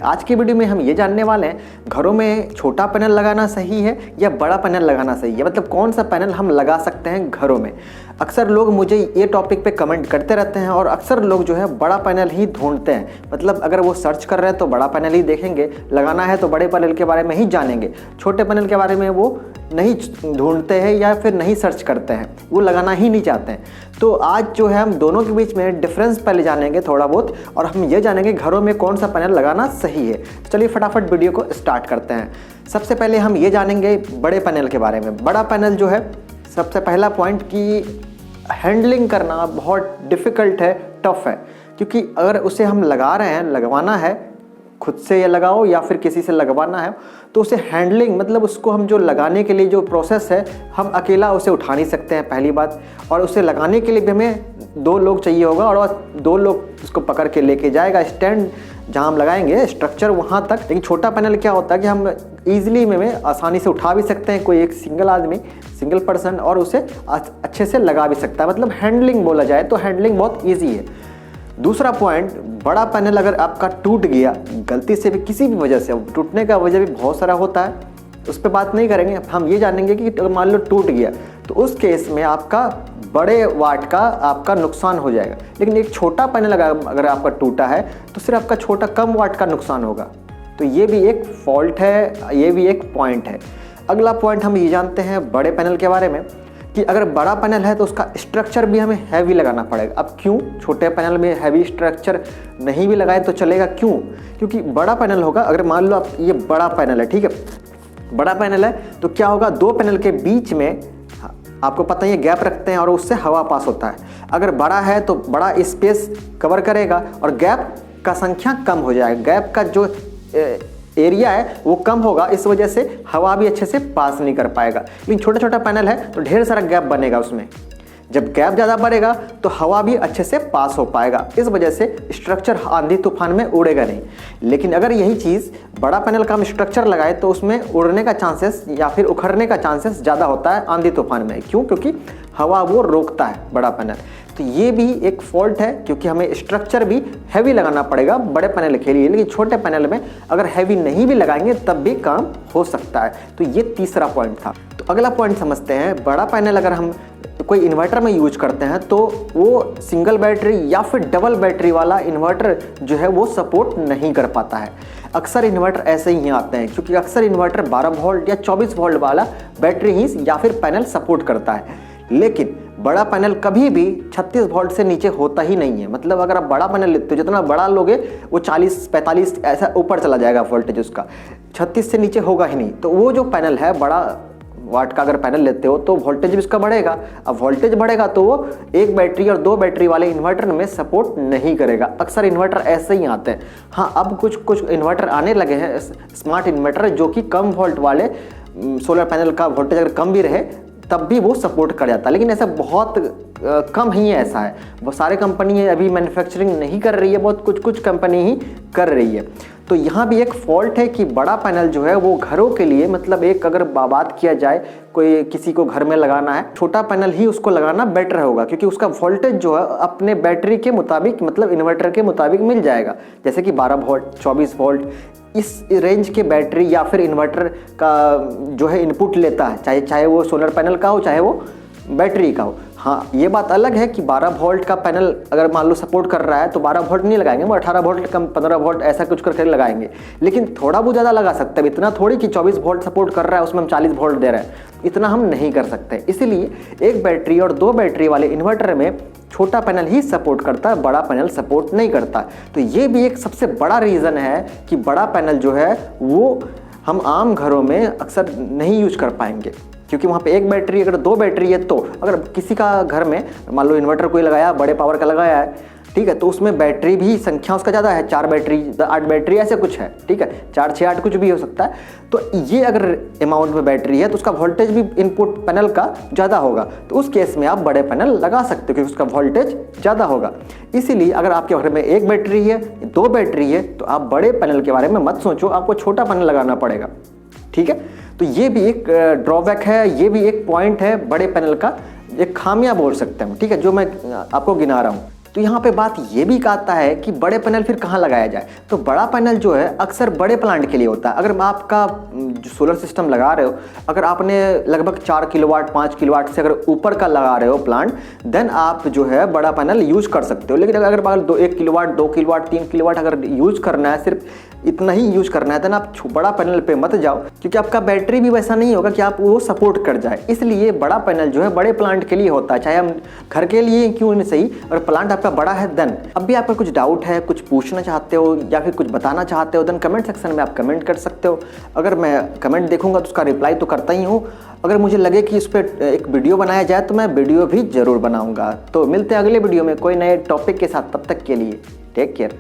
आज की वीडियो में हम ये जानने वाले हैं घरों में छोटा पैनल लगाना सही है या बड़ा पैनल लगाना सही है, मतलब कौन सा पैनल हम लगा सकते हैं घरों में। अक्सर लोग मुझे ये टॉपिक पे कमेंट करते रहते हैं और अक्सर लोग जो है बड़ा पैनल ही ढूंढते हैं, मतलब अगर वो सर्च कर रहे हैं तो बड़ा पैनल ही देखेंगे, लगाना है तो बड़े पैनल के बारे में ही जानेंगे, छोटे पैनल के बारे में वो नहीं ढूंढते हैं या फिर नहीं सर्च करते हैं, वो लगाना ही नहीं चाहते हैं। तो आज जो है हम दोनों के बीच में डिफरेंस पहले जानेंगे थोड़ा बहुत, और हम ये जानेंगे घरों में कौन सा पैनल लगाना सही है। तो चलिए फटाफट वीडियो को स्टार्ट करते हैं। सबसे पहले हम ये जानेंगे बड़े पैनल के बारे में। बड़ा पैनल जो है, सबसे पहला पॉइंट कि हैंडलिंग करना बहुत डिफ़िकल्ट है, टफ है, क्योंकि अगर उसे हम लगा रहे हैं, लगवाना है, खुद से ये लगाओ या फिर किसी से लगवाना है, तो उसे हैंडलिंग मतलब उसको हम जो लगाने के लिए जो प्रोसेस है, हम अकेला उसे उठा नहीं सकते हैं पहली बात, और उसे लगाने के लिए भी हमें 2 लोग चाहिए होगा और 2 लोग उसको पकड़ के लेके जाएगा स्टैंड जहाँ हम लगाएंगे स्ट्रक्चर वहाँ तक। लेकिन छोटा पैनल क्या होता है कि हम ईजिली में आसानी से उठा भी सकते हैं, कोई एक सिंगल आदमी, सिंगल पर्सन, और उसे अच्छे से लगा भी सकता है। मतलब हैंडलिंग बोला जाए तो हैंडलिंग बहुत ईजी है। दूसरा पॉइंट, बड़ा पैनल अगर आपका टूट गया गलती से भी, किसी भी वजह से, टूटने का वजह भी बहुत सारा होता है, उस पर बात नहीं करेंगे, हम ये जानेंगे कि मान लो टूट गया तो उस केस में आपका बड़े वाट का आपका नुकसान हो जाएगा। लेकिन एक छोटा पैनल अगर आपका टूटा है तो सिर्फ आपका छोटा कम वाट का नुकसान होगा। तो ये भी एक फॉल्ट है, ये भी एक पॉइंट है। अगला पॉइंट हम ये जानते हैं बड़े पैनल के बारे में कि अगर बड़ा पैनल है तो उसका स्ट्रक्चर भी हमें हैवी लगाना पड़ेगा। अब क्यों छोटे पैनल में हैवी स्ट्रक्चर नहीं भी लगाए तो चलेगा, क्यों? क्योंकि बड़ा पैनल होगा, अगर मान लो आप ये बड़ा पैनल है, ठीक है, बड़ा पैनल है तो क्या होगा, 2 पैनल के बीच में आपको पता ही है गैप रखते हैं और उससे हवा पास होता है। अगर बड़ा है तो बड़ा स्पेस कवर करेगा और गैप का संख्या कम हो जाएगा, गैप का जो एरिया है वो कम होगा, इस वजह से हवा भी अच्छे से पास नहीं कर पाएगा। लेकिन छोटा छोटा पैनल है तो ढेर सारा गैप बनेगा उसमें, जब गैप ज़्यादा बढ़ेगा तो हवा भी अच्छे से पास हो पाएगा, इस वजह से स्ट्रक्चर आंधी तूफान में उड़ेगा नहीं। लेकिन अगर यही चीज़ बड़ा पैनल का हम स्ट्रक्चर लगाए तो उसमें उड़ने का चांसेस या फिर उखड़ने का चांसेस ज़्यादा होता है आंधी तूफान में। क्यों? क्योंकि हवा वो रोकता है बड़ा पैनल। तो ये भी एक फॉल्ट है, क्योंकि हमें स्ट्रक्चर भी हैवी लगाना पड़ेगा बड़े पैनल के लिए। लेकिन छोटे पैनल में अगर हैवी नहीं भी लगाएंगे तब भी काम हो सकता है। तो ये तीसरा पॉइंट था। तो अगला पॉइंट समझते हैं, बड़ा पैनल अगर हम कोई इन्वर्टर में यूज करते हैं तो वो सिंगल बैटरी या फिर डबल बैटरी वाला इन्वर्टर जो है वो सपोर्ट नहीं कर पाता है। अक्सर इन्वर्टर ऐसे ही आते हैं, क्योंकि अक्सर इन्वर्टर 12 वोल्ट या 24 वोल्ट वाला बैटरी ही या फिर पैनल सपोर्ट करता है। लेकिन बड़ा पैनल कभी भी 36 वोल्ट से नीचे होता ही नहीं है। मतलब अगर आप बड़ा पैनल लेते हो, जितना बड़ा लोगे वो 40-45 ऐसा ऊपर चला जाएगा वोल्टेज उसका, 36 से नीचे होगा ही नहीं। तो वो जो पैनल है बड़ा वाट का अगर पैनल लेते हो तो वोल्टेज भी उसका बढ़ेगा। अब वोल्टेज बढ़ेगा तो वो 1 बैटरी और 2 बैटरी वाले इन्वर्टर में सपोर्ट नहीं करेगा। अक्सर इन्वर्टर ऐसे ही आते हैं। हाँ, अब कुछ इन्वर्टर आने लगे हैं स्मार्ट इन्वर्टर, जो कि कम वोल्ट वाले सोलर पैनल का वोल्टेज अगर कम भी रहे तब भी वो सपोर्ट कर जाता है। लेकिन ऐसा बहुत कम ही है, ऐसा है, वो सारे कंपनी अभी मैन्युफैक्चरिंग नहीं कर रही है, बहुत कुछ कंपनी ही कर रही है। तो यहाँ भी एक फॉल्ट है कि बड़ा पैनल जो है वो घरों के लिए, मतलब एक अगर बात किया जाए कोई किसी को घर में लगाना है, छोटा पैनल ही उसको लगाना बेटर होगा, क्योंकि उसका वोल्टेज जो है अपने बैटरी के मुताबिक, मतलब इन्वर्टर के मुताबिक मिल जाएगा। जैसे कि 12 वोल्ट, 24 वोल्ट, इस रेंज के बैटरी या फिर इन्वर्टर का जो है इनपुट लेता है, चाहे वो सोलर पैनल का हो चाहे वो बैटरी का हो। हाँ, ये बात अलग है कि 12 वोल्ट का पैनल अगर मान लो सपोर्ट कर रहा है तो 12 वोल्ट नहीं लगाएंगे, वो 18 वोल्ट कम 15 वोल्ट ऐसा कुछ करके लगाएंगे। लेकिन थोड़ा बहुत ज़्यादा लगा सकते हैं, इतना थोड़ी कि 24 वोल्ट सपोर्ट कर रहा है उसमें हम 40 वोल्ट दे रहे हैं, इतना हम नहीं कर सकते। इसीलिए 1 बैटरी और 2 बैटरी वाले इन्वर्टर में छोटा पैनल ही सपोर्ट करता है, बड़ा पैनल सपोर्ट नहीं करता। तो ये भी एक सबसे बड़ा रीज़न है कि बड़ा पैनल जो है वो हम आम घरों में अक्सर नहीं यूज कर पाएंगे, क्योंकि वहाँ पे 1 बैटरी अगर 2 बैटरी है, तो अगर किसी का घर में मान लो इन्वर्टर कोई लगाया, बड़े पावर का लगाया है, ठीक है, तो उसमें बैटरी भी संख्या उसका ज़्यादा है, 4 बैटरी 8 बैटरी ऐसे कुछ है, ठीक है, 4 6 8 कुछ भी हो सकता है। तो ये अगर अमाउंट में बैटरी है तो उसका वोल्टेज भी इनपुट पैनल का ज़्यादा होगा, तो उस केस में आप बड़े पैनल लगा सकते हो क्योंकि उसका वोल्टेज ज़्यादा होगा। इसीलिए अगर आपके घर में 1 बैटरी है, 2 बैटरी है, तो आप बड़े पैनल के बारे में मत सोचो, आपको छोटा पैनल लगाना पड़ेगा, ठीक है। तो ये भी एक ड्रॉबैक है, ये भी एक पॉइंट है बड़े पैनल का, एक खामियां बोल सकते हैं, ठीक है, जो मैं आपको गिना रहा हूँ। तो यहाँ पे बात ये भी आता है कि बड़े पैनल फिर कहाँ लगाया जाए। तो बड़ा पैनल जो है अक्सर बड़े प्लांट के लिए होता है। अगर आपका जो सोलर सिस्टम लगा रहे हो, अगर आपने लगभग 4 किलोवाट 5 किलोवाट से अगर ऊपर का लगा रहे हो प्लांट, देन आप जो है बड़ा पैनल यूज़ कर सकते हो। लेकिन अगर 1 किलोवाट 2 किलोवाट 3 किलोवाट अगर यूज़ करना है, सिर्फ इतना ही यूज़ करना है, देन आप बड़ा पैनल पे मत जाओ, क्योंकि आपका बैटरी भी वैसा नहीं होगा कि आप वो सपोर्ट कर जाए। इसलिए बड़ा पैनल जो है बड़े प्लांट के लिए होता है, चाहे हम घर के लिए क्यों नहीं सही, अगर प्लांट आपका बड़ा है देन। अब भी आपका कुछ डाउट है, कुछ पूछना चाहते हो या फिर कुछ बताना चाहते हो, देन कमेंट सेक्शन में आप कमेंट कर सकते हो। अगर मैं कमेंट देखूंगा तो उसका रिप्लाई तो करता ही हूँ। अगर मुझे लगे कि इस पर एक वीडियो बनाया जाए तो मैं वीडियो भी ज़रूर बनाऊंगा। तो मिलते हैं अगले वीडियो में कोई नए टॉपिक के साथ, तब तक के लिए टेक केयर।